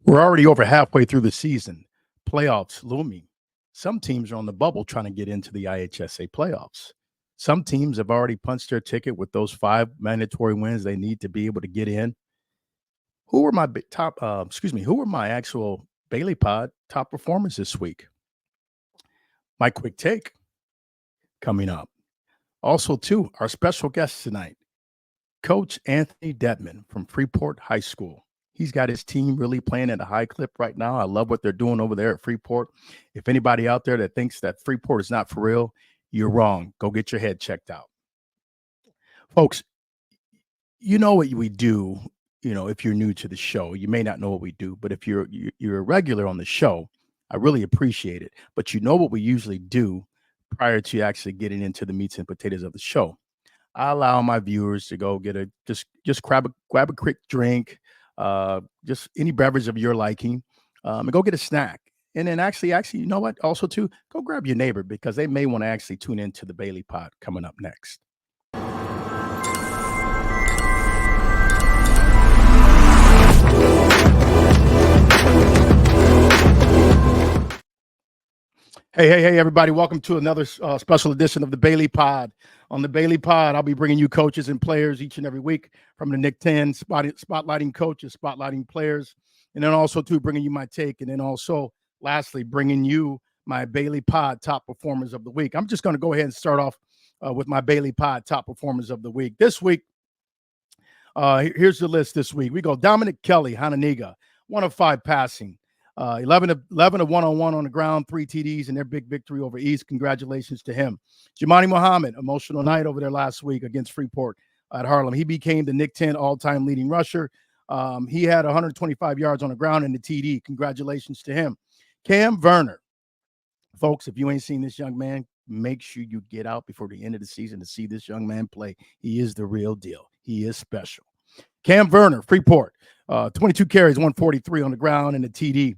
We're already over halfway through the season. Playoffs looming. Some teams are on the bubble trying to get into the IHSA playoffs. Some teams have already punched their ticket with those 5 mandatory wins they need to be able to get in. Who were my who were my actual Bailey Pod top performers this week? My quick take coming up. Also, too, our special guest tonight, Coach Anthony Dedmond from Freeport High School. He's got his team really playing at a high clip right now. I love what they're doing over there at Freeport. If anybody out there that thinks that Freeport is not for real, you're wrong. Go get your head checked out. Folks, you know what we do, if you're new to the show. You may not know what we do, but if you're a regular on the show, I really appreciate it. But you know what we usually do prior to actually getting into the meats and potatoes of the show. I allow my viewers to go get just grab a quick drink, just any beverage of your liking, and go get a snack. And then actually, you know what? Also, too, go grab your neighbor because they may want to actually tune into the Bailey Pod coming up next. Hey, everybody. Welcome to another special edition of the Bailey Pod. On the Bailey Pod, I'll be bringing you coaches and players each and every week from the Nick 10, spotlighting coaches, spotlighting players, and then also, too, bringing you my take, and then also, lastly, bringing you my Bailey Pod top performers of the week. I'm just going to go ahead and start off with my Bailey Pod top performers of the week. This week, here's the list this week. We go Dominic Kelly, Hananiga, 1 of 5 passing. 11 of one-on-one on the ground, 3 TDs, and their big victory over East. Congratulations to him. Jamani Muhammad, emotional night over there last week against Freeport at Harlem. He became the Nick 10 all-time leading rusher. He had 125 yards on the ground in the TD. Congratulations to him. Cam Verner. Folks, if you ain't seen this young man, make sure you get out before the end of the season to see this young man play. He is the real deal. He is special. Cam Verner, Freeport, 22 carries, 143 on the ground, and a TD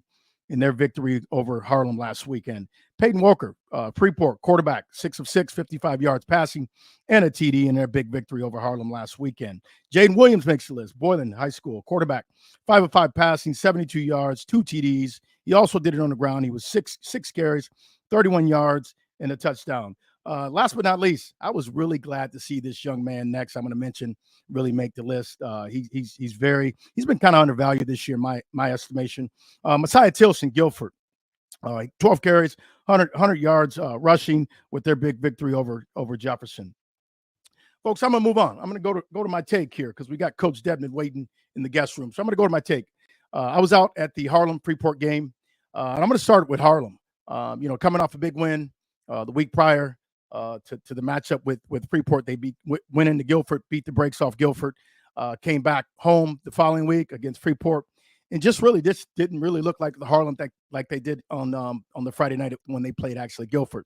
in their victory over Harlem last weekend. Peyton Walker, Freeport, quarterback, 6 of 6, 55 yards passing, and a TD in their big victory over Harlem last weekend. Jaden Williams makes the list, Boylan High School, quarterback, 5 of 5 passing, 72 yards, 2 TDs. He also did it on the ground. He was six carries, 31 yards, and a touchdown. Last but not least, I was really glad to see this young man next. I'm going to mention really make the list. He's been kind of undervalued this year, my estimation. Messiah Tilson, Guilford, 12 carries, 100 yards rushing with their big victory over Jefferson. Folks, I'm going to move on. I'm going to go to my take here because we got Coach Dedmond waiting in the guest room. So I'm going to go to my take. I was out at the Harlem Freeport game, and I'm going to start with Harlem. Coming off a big win the week prior to the matchup with Freeport, they went into Guilford, beat the brakes off Guilford, came back home the following week against Freeport, and just didn't really look like the Harlem like they did on the Friday night when they played actually Guilford.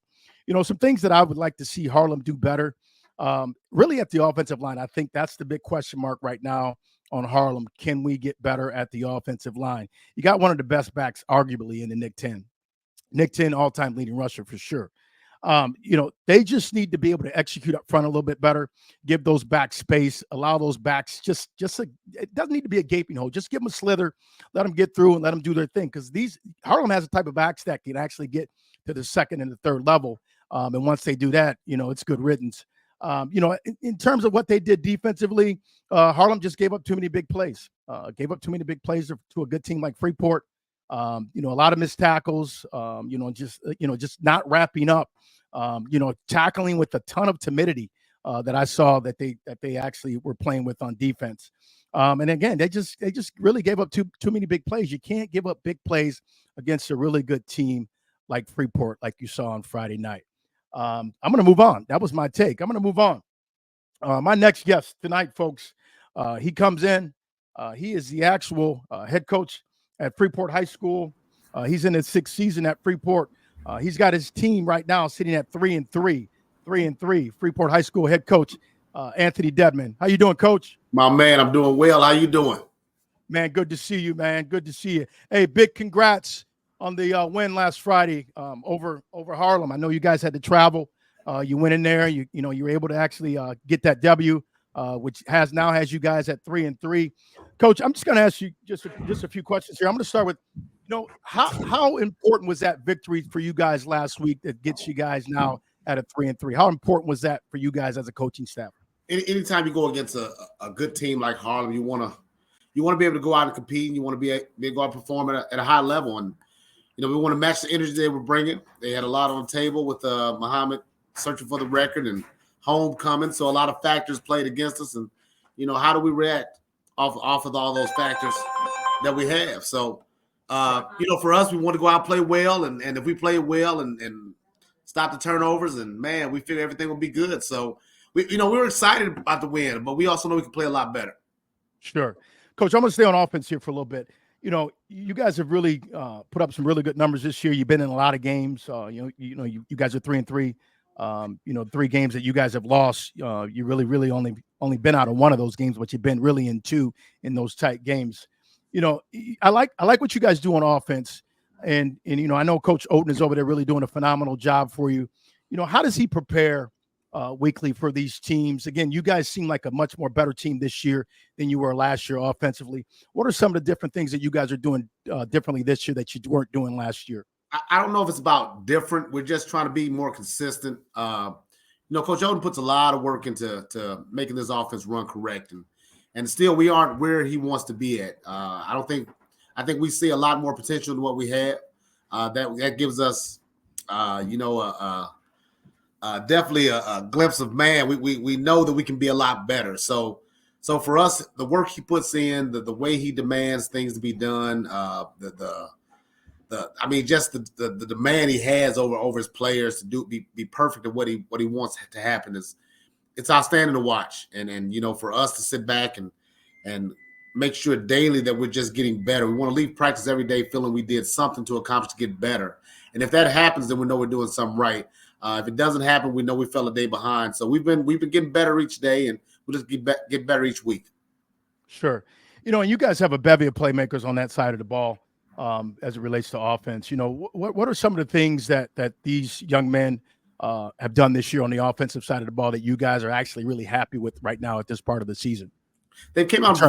Some things that I would like to see Harlem do better. Really at the offensive line, I think that's the big question mark right now on Harlem. Can we get better at the offensive line? You got one of the best backs, arguably, in the Nick 10. Nick 10 all-time leading rusher for sure. They just need to be able to execute up front a little bit better, give those backs space, allow those backs it doesn't need to be a gaping hole. Just give them a slither, let them get through and let them do their thing. Because Harlem has a type of backs that can actually get to the second and the third level. And once they do that, it's good riddance. In terms of what they did defensively, Harlem just gave up too many big plays. To a good team like Freeport. A lot of missed tackles, just not wrapping up, tackling with a ton of timidity that I saw that they actually were playing with on defense. And again, they just really gave up too many big plays. You can't give up big plays against a really good team like Freeport, like you saw on Friday night. I'm going to move on. That was my take. I'm going to move on. My next guest tonight, folks, he comes in. He is the actual head coach at Freeport High School. He's in his 6th season at Freeport. He's got his team right now sitting at 3-3. Freeport High School head coach Anthony Dedmond. How you doing, Coach? My man, I'm doing well. How you doing? Man, good to see you, man. Good to see you. Hey, big congrats on the win last Friday over Harlem. I know you guys had to travel. You went in there. You were able to actually get that W, which has you guys at 3-3. Coach, I'm just going to ask you just a few questions here. I'm going to start with, how important was that victory for you guys last week that gets you guys now at a 3-3? How important was that for you guys as a coaching staff? Anytime you go against a good team like Harlem, you want to be able to go out and compete, and you want to be able to go out and perform at a high level. And we want to match the energy they were bringing. They had a lot on the table with Muhammad searching for the record and homecoming, so a lot of factors played against us. And how do we react off of all those factors that we have? So for us, we want to go out and play well, and if we play well and stop the turnovers, and man, we figure everything will be good. So we were excited about the win, but we also know we can play a lot better. Sure. Coach, I'm going to stay on offense here for a little bit. You guys have really put up some really good numbers this year. You've been in a lot of games. You guys are 3-3. 3 games that you guys have lost. You really only been out of one of those games, but you've been really in 2 in those tight games. I like what you guys do on offense, and I know Coach Oden is over there really doing a phenomenal job for you. How does he prepare weekly for these teams? Again, you guys seem like a much more better team this year than you were last year offensively. What are some of the different things that you guys are doing differently this year that you weren't doing last year? I don't know if it's about different. We're just trying to be more consistent. Coach Oden puts a lot of work into making this offense run correct, and still we aren't where he wants to be at. I think we see a lot more potential than what we have. That gives us, definitely a glimpse of, man, we know that we can be a lot better. So for us, the work he puts in, the way he demands things to be done, the demand he has over his players to be perfect at what he wants to happen it's outstanding to watch. And for us to sit back and make sure daily that we're just getting better. We want to leave practice every day feeling we did something to accomplish to get better. And if that happens, then we know we're doing something right. If it doesn't happen, we know we fell a day behind. So we've been getting better each day, and we'll just get better each week. Sure. And you guys have a bevy of playmakers on that side of the ball as it relates to offense. What are some of the things that these young men have done this year on the offensive side of the ball that you guys are actually really happy with right now at this part of the season? They came out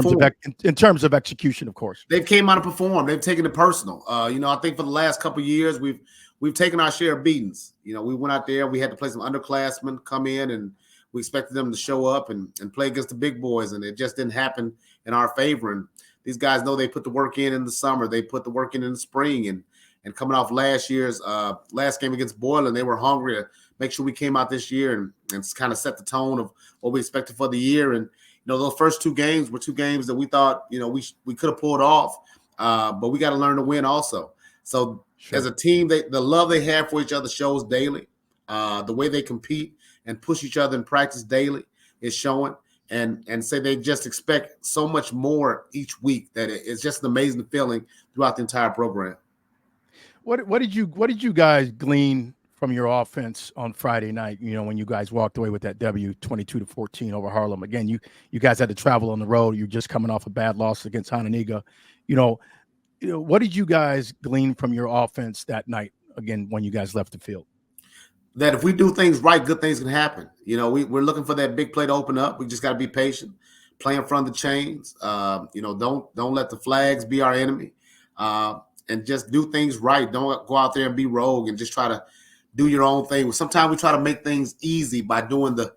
in terms of execution, of course. They came out and performed. They've taken it personal. I think for the last couple of years, we've taken our share of beatings. We went out there, we had to play some underclassmen come in, and we expected them to show up and play against the big boys, and it just didn't happen in our favor. And these guys know they put the work in the summer. They put the work in the spring, and coming off last year's last game against Boylan, they were hungry to make sure we came out this year and kind of set the tone of what we expected for the year. And those first 2 games were 2 games that we thought we could have pulled off, but we got to learn to win also. So sure. As a team, the love they have for each other shows daily. The way they compete and push each other in practice daily is showing. And say they just expect so much more each week that it's just an amazing feeling throughout the entire program. What did you guys glean from your offense on Friday night? When you guys walked away with that W 22-14 over Harlem. Again, you guys had to travel on the road. You're just coming off a bad loss against Hononegah. What did you guys glean from your offense that night? Again, when you guys left the field. That if we do things right, good things can happen. We're looking for that big play to open up. We just got to be patient, play in front of the chains. Don't let the flags be our enemy, and just do things right. Don't go out there and be rogue and just try to do your own thing. Sometimes we try to make things easy by doing the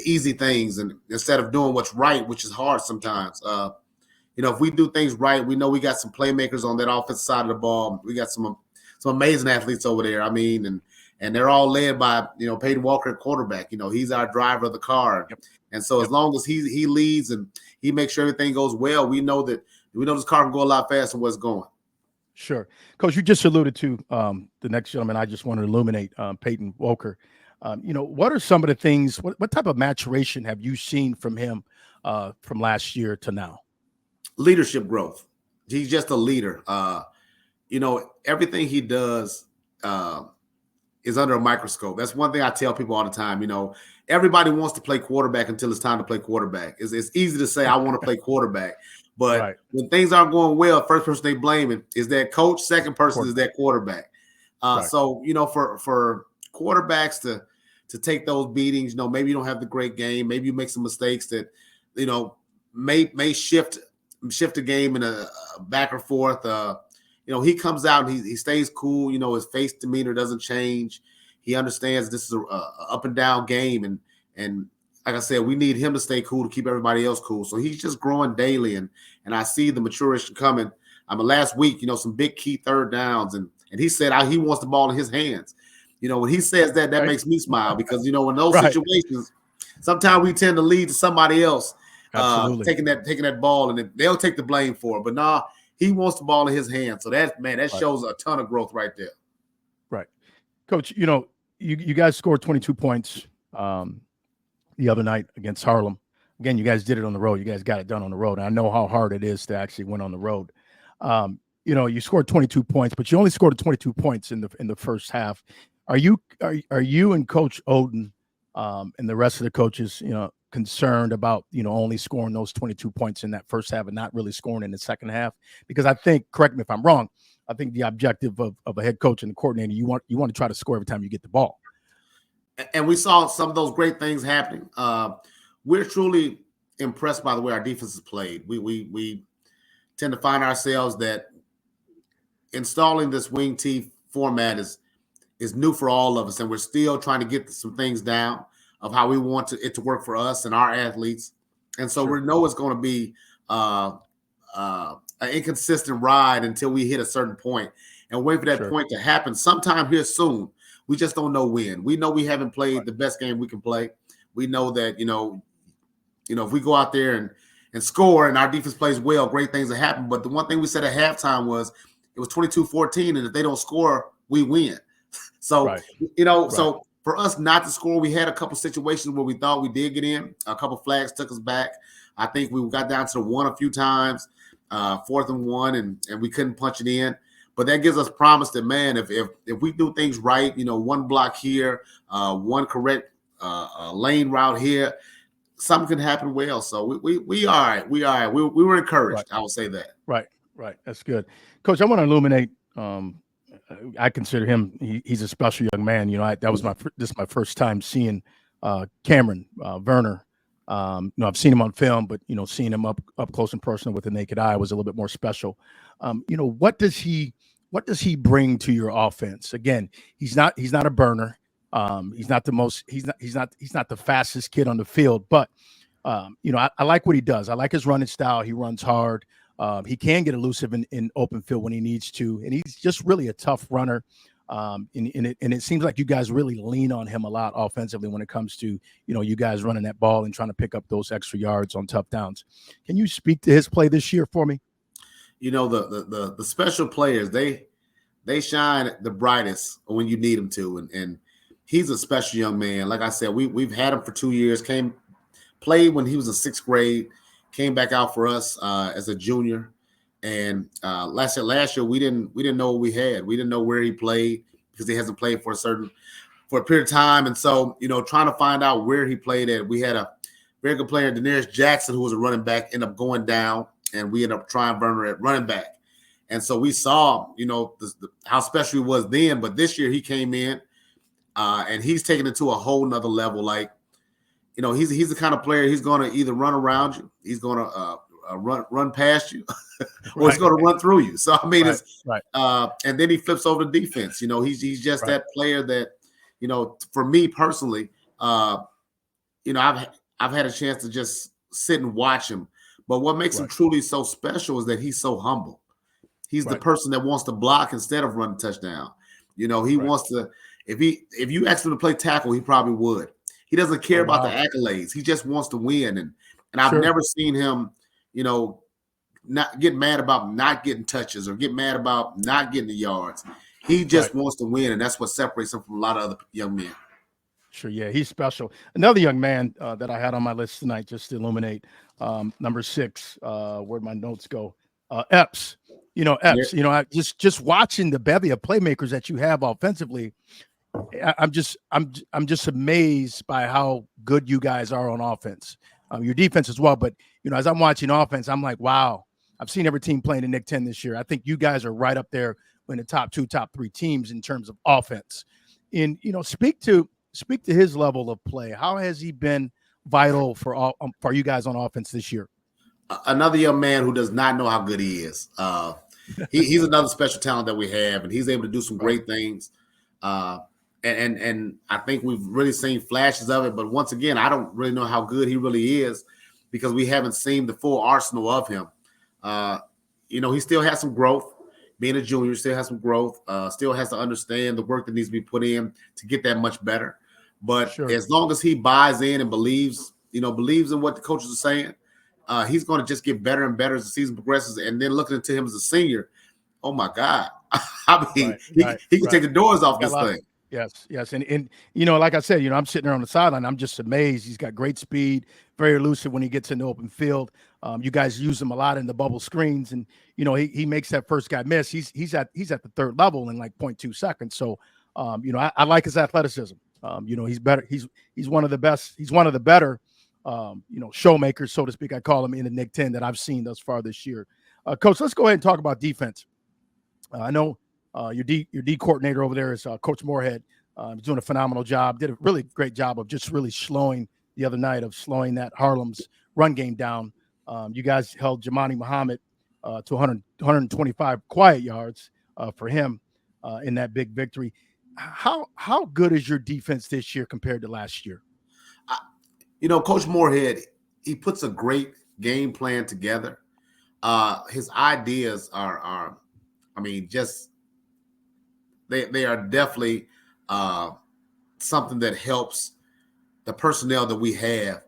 easy things, and instead of doing what's right, which is hard sometimes. If we do things right, we know we got some playmakers on that offensive side of the ball. We got some amazing athletes over there. And they're all led by, Peyton Walker at quarterback. He's our driver of the car. Yep. And so as long as he leads and he makes sure everything goes well, we know this car can go a lot faster than what's going. Sure. Coach, you just alluded to the next gentleman. I just want to illuminate Peyton Walker. What are some of the things, what type of maturation have you seen from him from last year to now? Leadership growth. He's just a leader. Everything he does is under a microscope. That's one thing I tell people all the time. Everybody wants to play quarterback until it's time to play quarterback. It's easy to say, I want to play quarterback. But right. When things aren't going well, first person they blame it is that coach, second person is that quarterback. Right. So, for quarterbacks to take those beatings, maybe you don't have the great game. Maybe you make some mistakes that, may shift shift the game in a back or forth. He comes out and he stays cool. His face demeanor doesn't change. He understands this is a up and down game, and like I said, we need him to stay cool to keep everybody else cool. So he's just growing daily, and I see the maturation coming. Last week, some big key third downs, and he said he wants the ball in his hands. When he says that makes me smile because in those situations, sometimes we tend to lead to somebody else taking that ball, and they'll take the blame for it. But nah, he wants the ball in his hands. So that shows a ton of growth right there. Right, Coach. You guys scored 22 points the other night against Harlem. Again, you guys did it on the road. You guys got it done on the road. And I know how hard it is to actually win on the road. You scored 22 points, but you only scored 22 points in the first half. Are you and Coach Oden and the rest of the coaches, concerned about only scoring those 22 points in that first half and not really scoring in the second half? Because I think, correct me if I'm wrong, I think the objective of a head coach and the coordinator, you want to try to score every time you get the ball. And we saw some of those great things happening. We're truly impressed by the way our defense has played. We tend to find ourselves that installing this wing T format is new for all of us, and we're still trying to get some things down of how we want it to work for us and our athletes. And so we know it's going to be an inconsistent ride until we hit a certain point and wait for that point to happen sometime here soon. We just don't know when. We know we haven't played the best game we can play. We know that, if we go out there and score and our defense plays well, great things will happen. But the one thing we said at halftime was it was 22-14, and if they don't score, we win. So, so for us not to score, we had a couple situations where we thought we did get in. A couple flags took us back. I think we got down to the one a few times, 4th and 1, and we couldn't punch it in. But that gives us promise that, man, if we do things right, one block here, one correct lane route here, something can happen well. So we all right. We all right. We were encouraged. I will say that. Right. That's good. Coach, I want to illuminate. I consider him. He's a special young man. This is my first time seeing Cameron Werner. I've seen him on film, but seeing him up close and personal with the naked eye was a little bit more special. What does he bring to your offense? Again, he's not a burner. He's not the fastest kid on the field, but I like what he does. I like his running style. He runs hard. He can get elusive in open field when he needs to, and he's just really a tough runner. And it seems like you guys really lean on him a lot offensively when it comes to you guys running that ball and trying to pick up those extra yards on tough downs. Can you speak to his play this year for me? The special players, they shine the brightest when you need them to, and he's a special young man. Like I said, we've had him for 2 years. Played when he was in 6th grade. Came back out for us as a junior, and last year we didn't know what we had. We didn't know where he played because he hasn't played for a period of time, and so trying to find out where he played at. We had a very good player, Daenerys Jackson, who was a running back, ended up going down, and we ended up trying Werner at running back. And so we saw how special he was then, but this year he came in and he's taken it to a whole nother level. Like he's the kind of player, he's going to either run around you, he's going to run past you, or he's going to run through you. So I mean, and then he flips over the defense. He's just that player that for me personally, I've had a chance to just sit and watch him. But what makes him truly so special is that he's so humble. He's the person that wants to block instead of run a touchdown. He wants to. If you asked him to play tackle, he probably would. He doesn't care about the accolades. He just wants to win. And I've never seen him, not get mad about not getting touches or get mad about not getting the yards. He just wants to win, and that's what separates him from a lot of other young men. Sure, yeah, he's special. Another young man that I had on my list tonight, just to illuminate, number 6. Where'd my notes go? Epps. Epps. Yeah. Just watching the bevy of playmakers that you have offensively. I'm just amazed by how good you guys are on offense. Your defense as well, but as I'm watching offense, I'm like, wow. I've seen every team playing in Nick 10 this year. I think you guys are right up there in the top 2, top 3 teams in terms of offense. And speak to his level of play. How has he been vital for you guys on offense this year? Another young man who does not know how good he is. He's another special talent that we have, and he's able to do some Right. great things. Uh, and I think we've really seen flashes of it. But once again, I don't really know how good he really is because we haven't seen the full arsenal of him. Uh, he still has some growth. Being a junior, still has some growth. Still has to understand the work that needs to be put in to get that much better. But Sure. as long as he buys in and believes in what the coaches are saying, he's going to just get better and better as the season progresses. And then looking into him as a senior, oh my God. I mean, Right. he, Right. he can take Right. the doors off Got a this lot. thing. Yes, yes, and like I said, I'm sitting there on the sideline. I'm just amazed. He's got great speed, very elusive when he gets in the open field. You guys use him a lot in the bubble screens, and he makes that first guy miss. He's at the third level in like 0.2 seconds. So, I like his athleticism. He's better. He's one of the best. He's one of the better, showmakers, so to speak. I call him in the Nick 10 that I've seen thus far this year. Coach, let's go ahead and talk about defense. I know your D coordinator over there is Coach Moorhead. He's doing a phenomenal job. Did a really great job of just really slowing the other night of slowing that Harlem's run game down. You guys held Jamani Muhammad to 125 quiet yards for him in that big victory. How good is your defense this year compared to last year? Coach Moorhead, he puts a great game plan together. His ideas are I mean, just they are definitely something that helps the personnel that we have.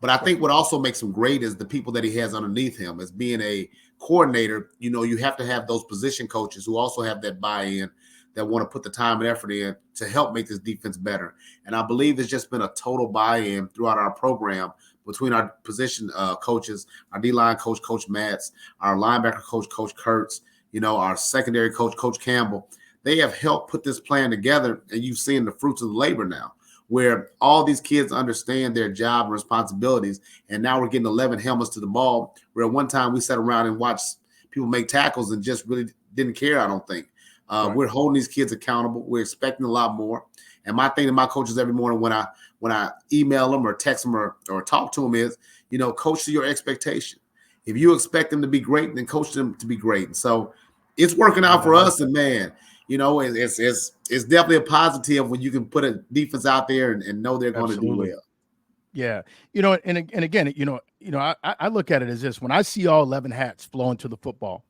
But I think what also makes him great is the people that he has underneath him. As being a coordinator, you have to have those position coaches who also have that buy-in, that want to put the time and effort in to help make this defense better. And I believe there's just been a total buy-in throughout our program between our position coaches, our D-line coach, Coach Matz, our linebacker coach, Coach Kurtz, our secondary coach, Coach Campbell. They have helped put this plan together, and you've seen the fruits of the labor now, where all these kids understand their job and responsibilities. And now we're getting 11 helmets to the ball, where at one time we sat around and watched people make tackles and just really didn't care, I don't think. Right. We're holding these kids accountable. We're expecting a lot more. And my thing to my coaches every morning when I email them or text them or talk to them is, coach to your expectation. If you expect them to be great, then coach them to be great. And so it's working out for us. And man, it's definitely a positive when you can put a defense out there and know they're going to do well. Yeah, and again, I look at it as this: when I see all 11 hats flowing to the football,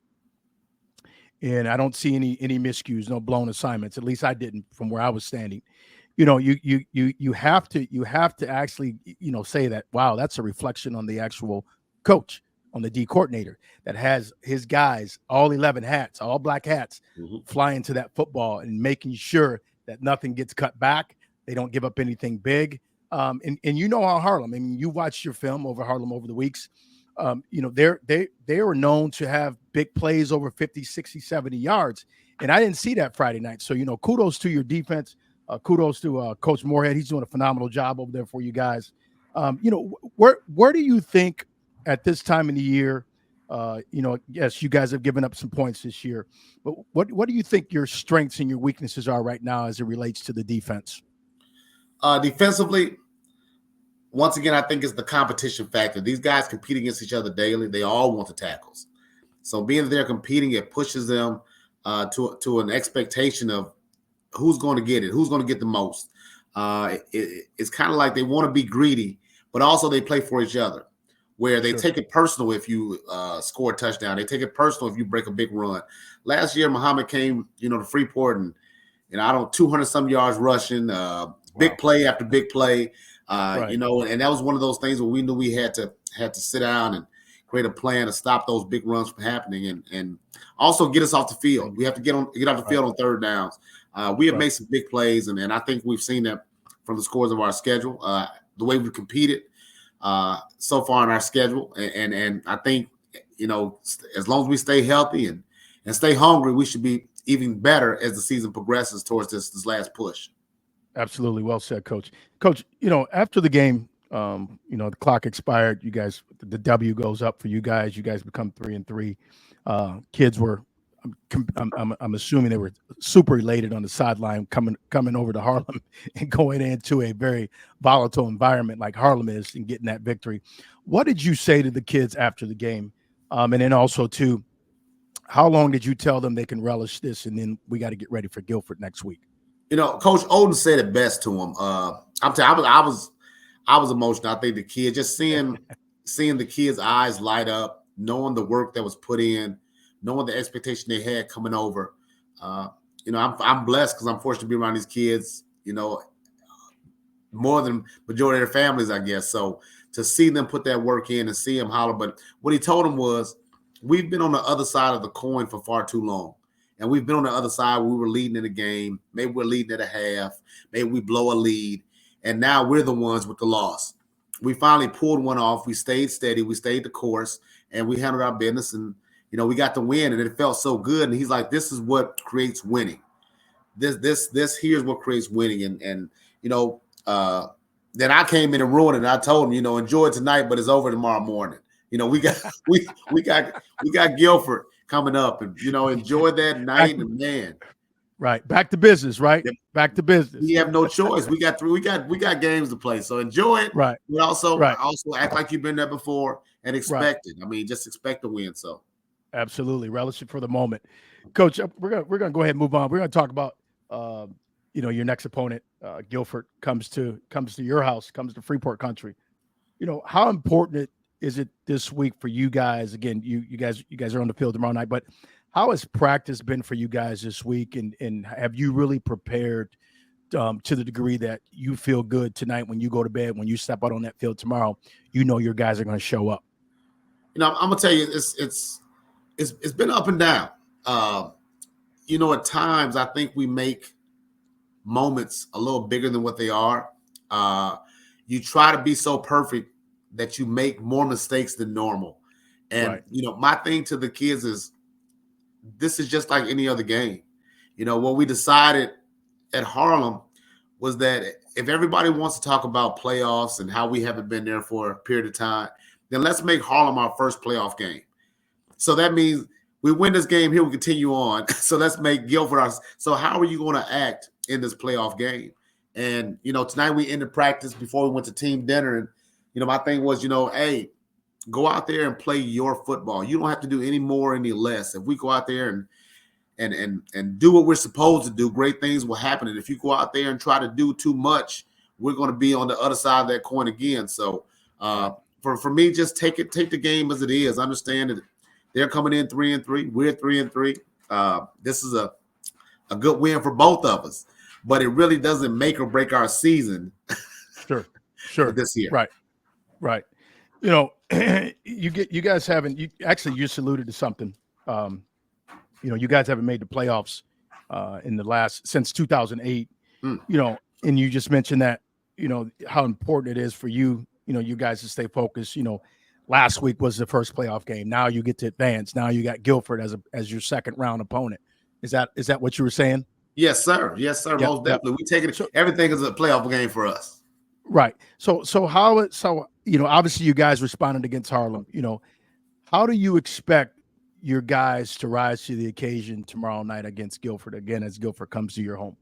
and I don't see any miscues, no blown assignments. At least I didn't from where I was standing. You have to actually say that, wow, that's a reflection on the actual coach, on the D coordinator that has his guys, all 11 hats, all black hats, flying to that football and making sure that nothing gets cut back. They don't give up anything big. And how Harlem, I mean, you watched your film over Harlem over the weeks. They were known to have big plays over 50, 60, 70 yards. And I didn't see that Friday night. So, kudos to your defense. Kudos to Coach Moorhead. He's doing a phenomenal job over there for you guys. Where do you think at this time of the year, yes, you guys have given up some points this year, but what do you think your strengths and your weaknesses are right now as it relates to the defense? Defensively, once again, I think it's the competition factor. These guys compete against each other daily. They all want the tackles. So being there competing, it pushes them to an expectation of who's going to get it, who's going to get the most. It's kind of like they want to be greedy, but also they play for each other, where they take it personal if you score a touchdown. They take it personal if you break a big run. Last year, Muhammad came, to Freeport and 200 some yards rushing, big play after big play. And that was one of those things where we knew we had to sit down and create a plan to stop those big runs from happening and also get us off the field. We have to get off the field on third downs. We have made some big plays, and I think we've seen that from the scores of our schedule, the way we've competed so far in our schedule. And I think, as long as we stay healthy and stay hungry, we should be even better as the season progresses towards this last push. Absolutely. Well said, Coach. Coach, after the game, the clock expired. You guys, the W goes up for you guys. You guys become 3-3. Kids were I'm assuming they were super elated on the sideline coming over to Harlem and going into a very volatile environment like Harlem is and getting that victory. What did you say to the kids after the game? And then also too, how long did you tell them they can relish this, and then we got to get ready for Guilford next week? Coach Oden said it best to him. I was emotional. I think the kids, just seeing the kids' eyes light up, knowing the work that was put in, knowing the expectation they had coming over. I'm blessed because I'm fortunate to be around these kids. More than majority of their families, I guess. So to see them put that work in and see them holler, but what he told them was, we've been on the other side of the coin for far too long. And we've been on the other side. We were leading in the game. Maybe we're leading at a half. Maybe we blow a lead. And now we're the ones with the loss. We finally pulled one off. We stayed steady. We stayed the course. And we handled our business. And, we got the win. And it felt so good. And he's like, this is what creates winning. This here's what creates winning. And then I came in and ruined it. And I told him, enjoy it tonight, but it's over tomorrow morning. We got Guilford coming up, and enjoy that night. And man, right, back to business, right? Back to business. We have no choice. We got games to play, so enjoy it. Right. But also act like you've been there before and expect it. I mean, just expect to win. So absolutely, relish it for the moment, Coach. We're gonna go ahead and move on. We're gonna talk about your next opponent. Guilford comes to your house, comes to Freeport country. How important is it this week for you guys? Again, you guys are on the field tomorrow night, but how has practice been for you guys this week? And have you really prepared to the degree that you feel good tonight when you go to bed, when you step out on that field tomorrow, your guys are going to show up? I'm gonna tell you, it's been up and down. At times I think we make moments a little bigger than what they are. You try to be so perfect that you make more mistakes than normal. And, my thing to the kids is, this is just like any other game. What we decided at Harlem was that if everybody wants to talk about playoffs and how we haven't been there for a period of time, then let's make Harlem our first playoff game. So that means we win this game here, we continue on. So let's make Guilford our. So how are you going to act in this playoff game? And, tonight we ended practice before we went to team dinner. And, my thing was, hey, go out there and play your football. You don't have to do any more, any less. If we go out there and do what we're supposed to do, great things will happen. And if you go out there and try to do too much, we're going to be on the other side of that coin again. So for me, just take the game as it is. Understand that they're coming in 3-3. We're 3-3. This is a good win for both of us, but it really doesn't make or break our season. Sure. This year. Right. You guys haven't. You just alluded to something. You guys haven't made the playoffs since 2008. And you just mentioned that. How important it is for you. You guys to stay focused. Last week was the first playoff game. Now you get to advance. Now you got Guilford as your second round opponent. Is that what you were saying? Yes, sir. Yes, sir. Most definitely. We take it. Everything is a playoff game for us. Right. So obviously you guys responded against Harlem. How do you expect your guys to rise to the occasion tomorrow night against Guilford, again, as Guilford comes to your home?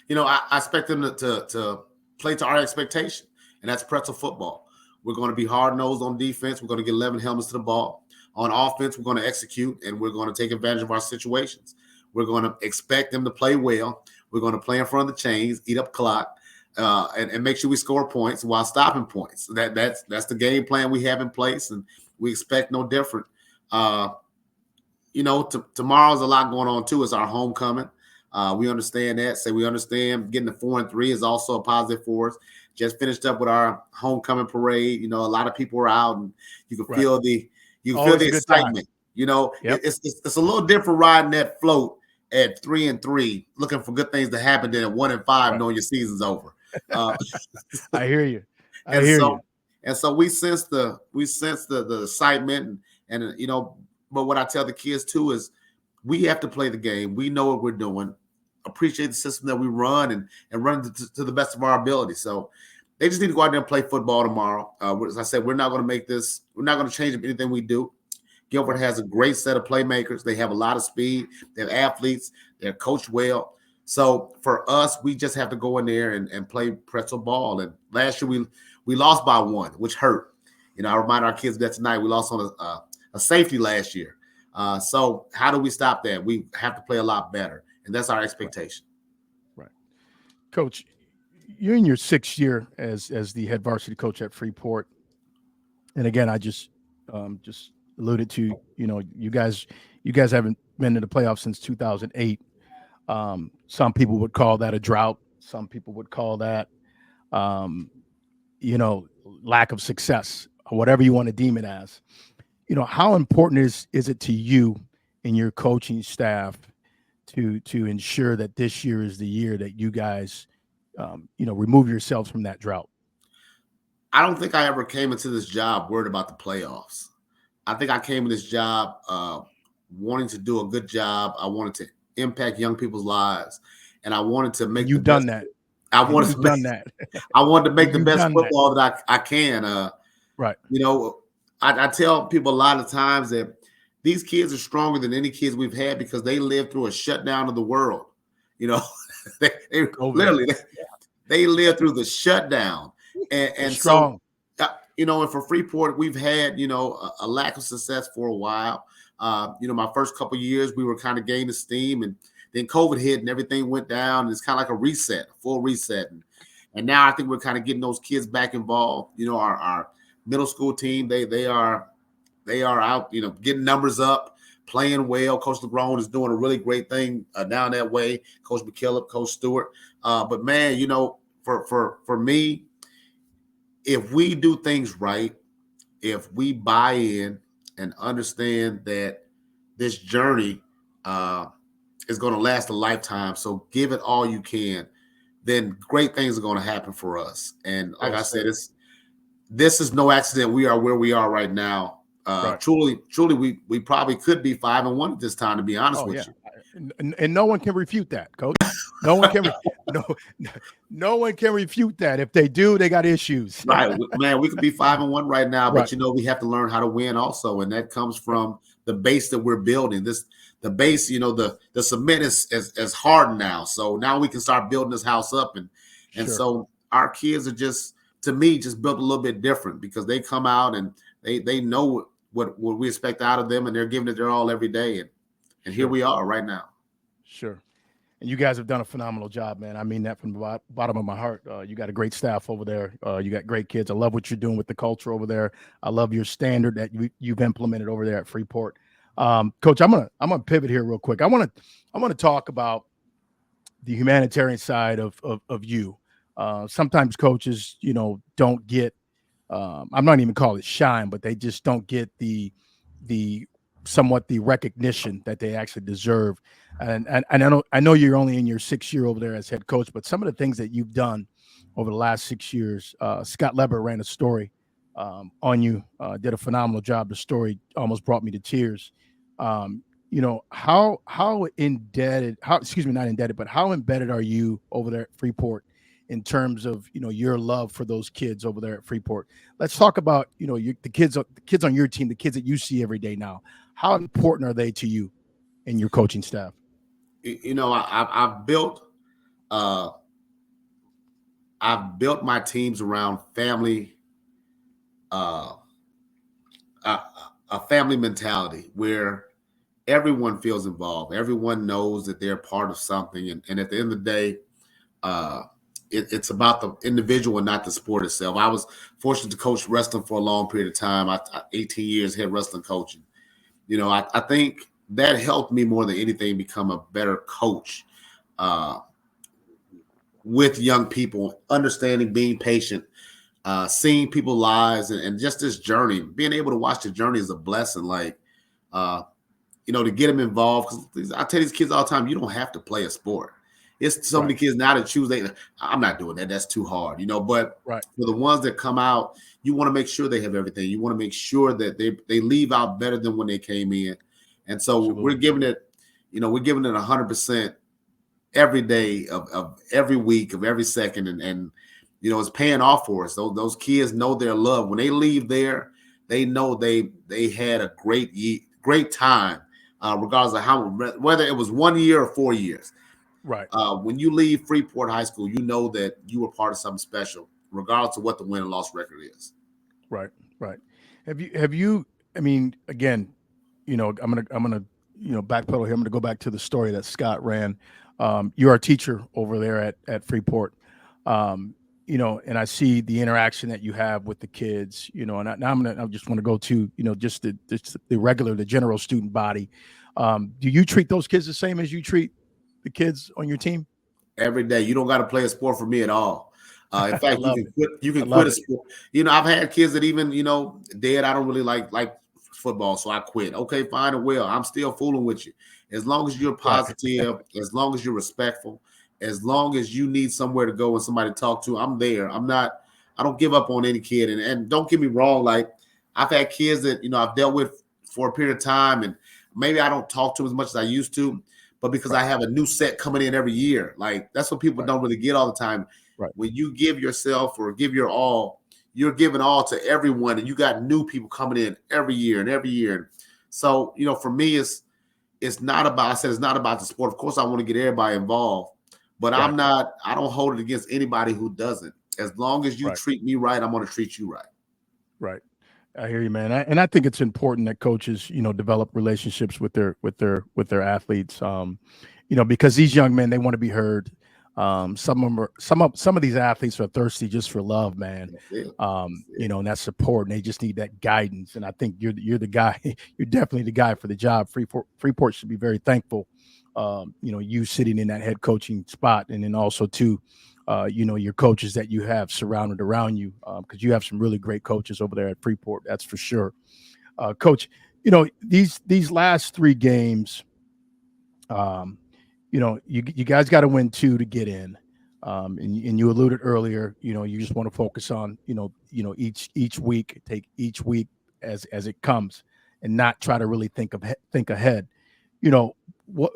I expect them to play to our expectation, and that's pretzel football. We're going to be hard-nosed on defense. We're going to get 11 helmets to the ball. On offense, we're going to execute, and we're going to take advantage of our situations. We're going to expect them to play well. We're going to play in front of the chains, eat up clock, and make sure we score points while stopping points. That's the game plan we have in place, and we expect no different. Tomorrow's a lot going on too. It's our homecoming. We understand that. We understand getting the 4-3 is also a positive for us. Just finished up with our homecoming parade. A lot of people are out, and you can feel the excitement. It's a little different riding that float at 3-3, looking for good things to happen than at 1-5, knowing your season's over. I hear you. And so we sense the excitement, and but what I tell the kids too is we have to play the game. We know what we're doing. Appreciate the system that we run and run to the best of our ability. So they just need to go out there and play football tomorrow. As I said, we're not going to make this. We're not going to change anything we do. Guilford has a great set of playmakers. They have a lot of speed. They're athletes. They're coached well. So for us, we just have to go in there and play pretzel ball. And last year we lost by 1, which hurt. I remind our kids that tonight we lost on a safety last year. So how do we stop that? We have to play a lot better, and that's our expectation. Right. Coach, you're in your 6th year as the head varsity coach at Freeport. And again, I just alluded to, you guys haven't been to the playoffs since 2008. Some people would call that a drought. Some people would call that, lack of success, or whatever you want to deem it as. How important is it to you and your coaching staff to ensure that this year is the year that you guys, remove yourselves from that drought? I don't think I ever came into this job worried about the playoffs. I think I came in this job wanting to do a good job. I wanted to impact young people's lives, and I wanted to make. You've done that. I wanted to done that. I wanted to make the best football that I can. Right. I tell people a lot of times that these kids are stronger than any kids we've had because they lived through a shutdown of the world. They literally they lived through the shutdown, and strong. So and for Freeport, we've had a lack of success for a while. My first couple of years, we were kind of gaining steam, and then COVID hit and everything went down. And it's kind of like a full reset. And now I think we're kind of getting those kids back involved. Our middle school team, they are out, getting numbers up, playing well. Coach LeGrone is doing a really great thing down that way. Coach McKillop, Coach Stewart. But man, for me, if we do things right, if we buy in and understand that this journey is going to last a lifetime, so give it all you can, then great things are going to happen for us. And like I said, this is no accident. We are where we are right now. Right. Truly, we probably could be 5-1 at this time, to be honest with you. And no one can refute that, Coach. No one can. No one can refute that. If they do, they got issues. Right, man. We could be 5-1 right now, but we have to learn how to win also, and that comes from the base that we're building. The base, the cement is hardened now, so now we can start building this house up, and so our kids are just built a little bit different because they come out and they know what we expect out of them, and they're giving it their all every day, and here we are right now. Sure. And you guys have done a phenomenal job, man. I mean that from the bottom of my heart. You got a great staff over there. You got great kids. I love what you're doing with the culture over there. I love your standard that you've implemented over there at Freeport. Coach, I'm gonna pivot here real quick. I want to talk about the humanitarian side of you. Sometimes coaches, don't get. I'm not even call it shine, but they just don't get the somewhat the recognition that they actually deserve. And I know you're only in your 6th year over there as head coach, but some of the things that you've done over the last 6 years, Scott Leber ran a story on you, did a phenomenal job. The story almost brought me to tears. How indebted, not indebted, but how embedded are you over there at Freeport in terms of, your love for those kids over there at Freeport? Let's talk about, the kids on your team, the kids that you see every day now. How important are they to you and your coaching staff? I've built my teams around family, a family mentality where everyone feels involved. Everyone knows that they're part of something. And at the end of the day, it's about the individual and not the sport itself. I was fortunate to coach wrestling for a long period of time. 18 years head wrestling coaching. I think that helped me more than anything become a better coach with young people, understanding, being patient, seeing people's lives and just this journey. Being able to watch the journey is a blessing. To get them involved. Because I tell these kids all the time, you don't have to play a sport. It's so many kids now that choose. I'm not doing that. That's too hard, But for the ones that come out, you want to make sure they have everything. You want to make sure that they leave out better than when they came in. And so we're giving it 100% every day of every week of every second, and it's paying off for us. Those kids know their love when they leave there. they know they had a great time, regardless of whether it was 1 year or 4 years. Right. When you leave Freeport High School, you know that you were part of something special, regardless of what the win and loss record is. Right. Right. Have you? I mean, again, I'm gonna backpedal here. I'm gonna go back to the story that Scott ran. You're our teacher over there at Freeport. Um, and I see the interaction that you have with the kids. And I just want to go to just the general student body. Do you treat those kids the same as you treat the kids on your team? Every day, you don't got to play a sport for me at all. In I fact, you love can it. quit. You I can quit love a it. sport. I've had kids that even Dad, I don't really like football, so I quit. Okay, fine and well. I'm still fooling with you. As long as you're Right. positive, as long as you're respectful, as long as you need somewhere to go and somebody to talk to, I'm there. I'm not. I don't give up on any kid. And don't get me wrong. Like I've had kids that I've dealt with for a period of time, and maybe I don't talk to them as much as I used to, but because I Right. have a new set coming in every year. Like that's what people Right. don't really get all the time. Right. When you give yourself or give your all, you're giving all to everyone, and you got new people coming in every year and every year. So, for me, it's not about, I said it's not about the sport. Of course, I want to get everybody involved, but Right. I don't hold it against anybody who doesn't. As long as you Right. treat me right, I'm going to treat you right. Right. I hear you, man. And I think it's important that coaches, develop relationships with their athletes. Because these young men, they want to be heard. Some of these athletes are thirsty just for love, man. That's it. That's it. And that support, and they just need that guidance. And I think you're the guy. You're definitely the guy for the job. Freeport should be very thankful. You sitting in that head coaching spot, and then also too, your coaches that you have surrounded around you, because you have some really great coaches over there at Freeport. That's for sure. Coach, these last three games, you guys got to win two to get in. And you alluded earlier, you just want to focus on, each week, take each week as it comes, and not try to really think ahead. What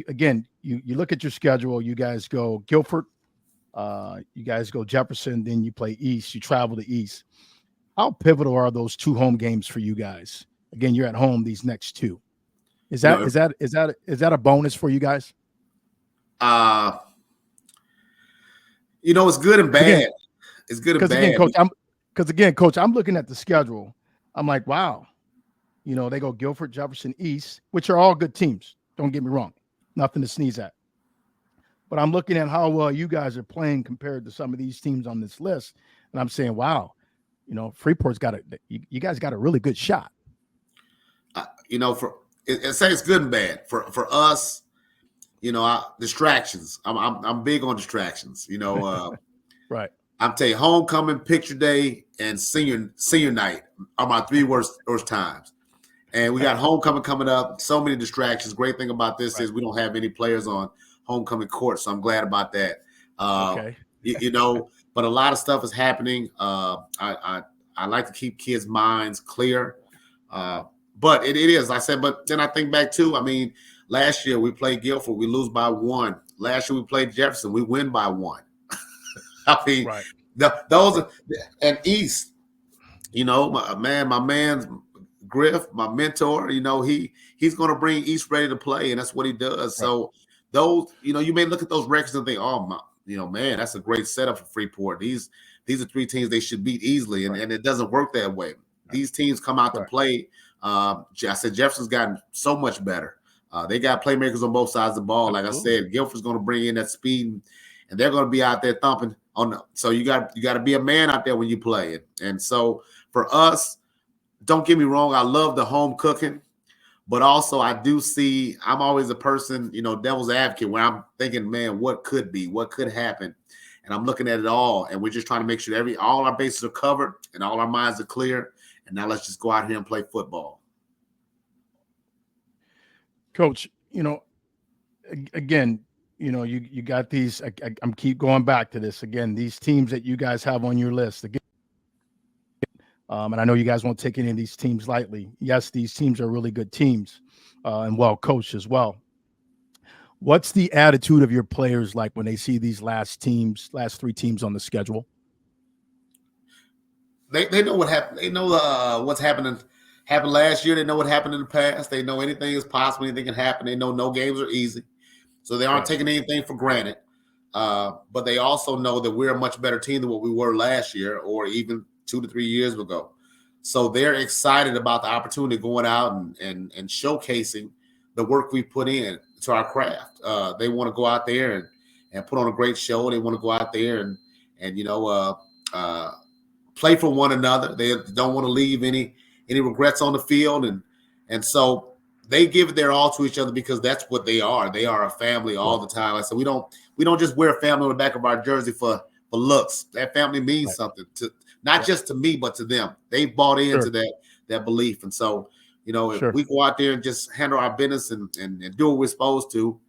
again, you look at your schedule. You guys go Guilford, you guys go Jefferson, then you play East. You travel to East. How pivotal are those two home games for you guys? Again, you're at home these next two. Is You that know, is that is that is that a bonus for you guys? uh, it's good and Again, bad. It's good and because again, bad. coach, I'm looking at the schedule. I'm like, wow, they go Guilford, Jefferson, East, which are all good teams. Don't get me wrong, nothing to sneeze at. But I'm looking at how well you guys are playing compared to some of these teams on this list, and I'm saying, wow, Freeport's got you guys got a really good shot. For it say it's good and bad for us. Distractions. I'm big on distractions. Right. I'm telling you, homecoming, picture day, and senior night are my three worst times. And we got homecoming coming up. So many distractions. Great thing about this Right. is we don't have any players on homecoming court, so I'm glad about that. Okay. But a lot of stuff is happening. I like to keep kids' minds clear. But it is, I said, but then I think back too. I mean, last year we played Guilford, we lose by 1. Last year we played Jefferson, we win by 1. I mean, Right. those are, and East, my man Griff, my mentor, he's going to bring East ready to play, and that's what he does. Right. So those, you may look at those records and think, oh my, man, that's a great setup for Freeport. These are three teams they should beat easily, and, Right. and it doesn't work that way. These teams come out to play. I said Jefferson's gotten so much better. They got playmakers on both sides of the ball. Absolutely. Like I said, Guilford's going to bring in that speed, and they're going to be out there thumping on. So you got to be a man out there when you play it. And so for us, don't get me wrong, I love the home cooking, but also I do see I'm always a person, devil's advocate, where I'm thinking, man, what could be, what could happen, and I'm looking at it all, and we're just trying to make sure all our bases are covered and all our minds are clear. And now let's just go out here and play football. Coach, again, you got these. I'm keep going back to this again. These teams that you guys have on your list again, and I know you guys won't take any of these teams lightly. Yes, these teams are really good teams, and well coached as well. What's the attitude of your players like when they see these last three teams on the schedule? They know what happened. They know what's happened last year. They know what happened in the past. They know anything is possible. Anything can happen. They know no games are easy, so they aren't taking anything for granted. But they also know that we're a much better team than what we were last year, or even 2 to 3 years ago. So they're excited about the opportunity going out and showcasing the work we put in to our craft. They want to go out there and put on a great show. They want to go out there and play for one another. They don't want to leave any regrets on the field, and so they give their all to each other because that's what they are. They are a family all the time. Like, so we don't just wear family on the back of our jersey for looks. That family means something to not just to me, but to them. They bought into that belief, and so if we go out there and just handle our business and do what we're supposed to,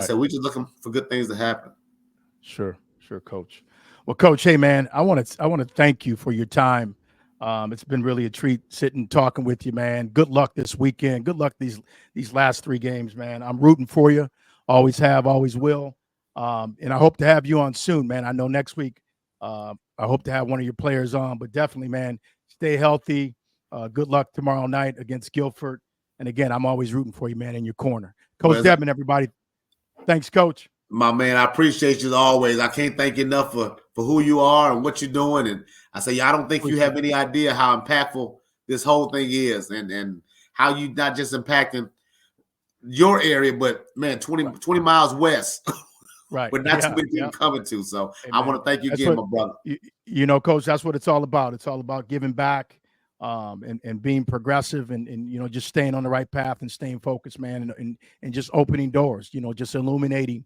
so we're just looking for good things to happen. Sure, Coach. Well, Coach, hey man, I want to thank you for your time. It's been really a treat sitting talking with you, man. Good luck this weekend. Good luck these last 3 games, man. I'm rooting for you. Always have, always will. And I hope to have you on soon, man. I know next week I hope to have one of your players on, but definitely, man, stay healthy. Good luck tomorrow night against Guilford. And again, I'm always rooting for you, man, in your corner. Coach Dedmond, everybody. Thanks, Coach. My man, I appreciate you as always. I can't thank you enough for who you are and what you're doing. And I say, I don't think you have any idea how impactful this whole thing is and how you not just impacting your area, but man, 20 miles west. Right. But not too many people coming to. So I want to thank you again, my brother. Coach, that's what it's all about. It's all about giving back and being progressive and just staying on the right path and staying focused, man, and just opening doors, just illuminating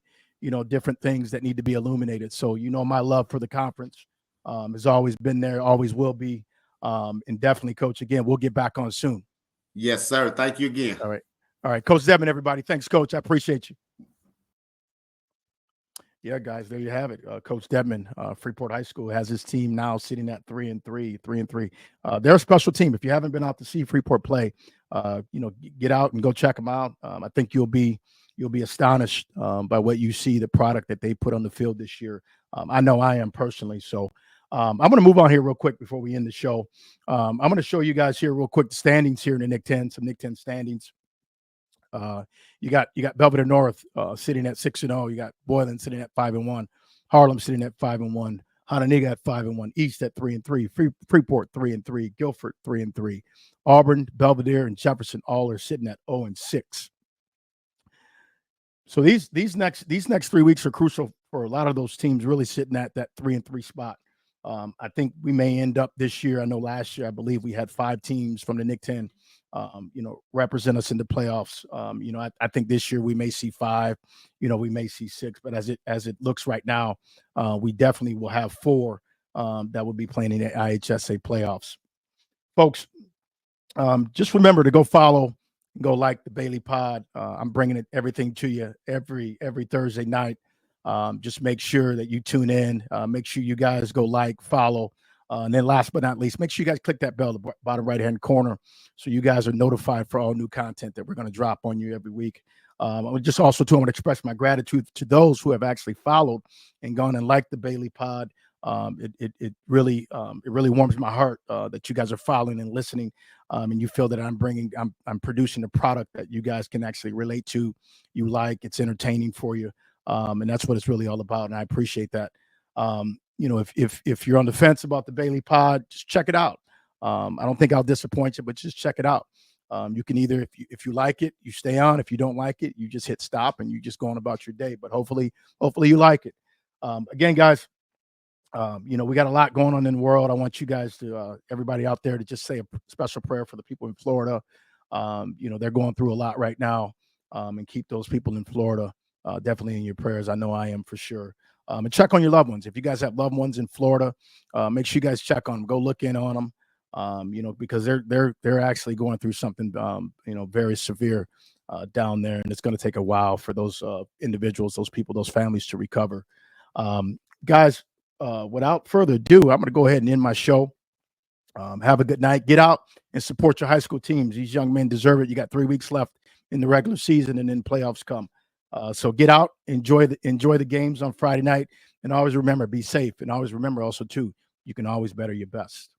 different things that need to be illuminated. So, my love for the conference has always been there, always will be. And definitely, Coach, again, we'll get back on soon. Yes, sir. Thank you again. All right. Coach Dedmond, everybody. Thanks, Coach. I appreciate you. Yeah, guys, there you have it. Coach Dedmond, Freeport High School, has his team now sitting at 3-3. They're a special team. If you haven't been out to see Freeport play, get out and go check them out. I think you'll be astonished by what you see, the product that they put on the field this year. I know I am personally. So I'm going to move on here real quick before we end the show. I'm going to show you guys here real quick the standings here in the Nick 10, some Nick 10 standings. You got Belvedere North sitting at 6-0. You got Boylan sitting at 5-1. Harlem sitting at 5-1. Hononegah at 5-1. East at 3-3. Freeport 3-3. Guilford 3-3. Auburn, Belvedere, and Jefferson all are sitting at 0-6. So these next 3 weeks are crucial for a lot of those teams really sitting at that 3-3 spot. I think we may end up this year. I know last year I believe we had 5 teams from the Nick 10. Represent us in the playoffs. I think this year we may see 5, we may see 6, but as it looks right now, we definitely will have 4 that will be playing in the IHSA playoffs. Folks, just remember to go follow, go like the Bailey Pod. I'm bringing everything to you every Thursday night. Just make sure that you tune in. Make sure you guys go like, follow. And then last but not least, make sure you guys click that bell at the bottom right-hand corner so you guys are notified for all new content that we're going to drop on you every week. I would just also, too, I want to express my gratitude to those who have actually followed and gone and liked the Bailey Pod. It really warms my heart that you guys are following and listening, and you feel that I'm producing a product that you guys can actually relate to, you like, it's entertaining for you, and that's what it's really all about, and I appreciate that. If you're on the fence about the Bailey Pod, just check it out. I don't think I'll disappoint you, but just check it out. You can either, if you like it, you stay on. If you don't like it, you just hit stop and you just go on about your day. But hopefully you like it. Again, guys, we got a lot going on in the world. I want you guys to, everybody out there, to just say a special prayer for the people in Florida. They're going through a lot right now, and keep those people in Florida definitely in your prayers. I know I am for sure. And check on your loved ones. If you guys have loved ones in Florida, make sure you guys check on them. Go look in on them, because they're actually going through something, very severe down there, and it's going to take a while for those individuals, those people, those families to recover. Guys, without further ado, I'm going to go ahead and end my show. Have a good night. Get out and support your high school teams. These young men deserve it. You got 3 weeks left in the regular season, and then playoffs come. So get out, enjoy the games on Friday night, and always remember, be safe. And always remember also, too, you can always better your best.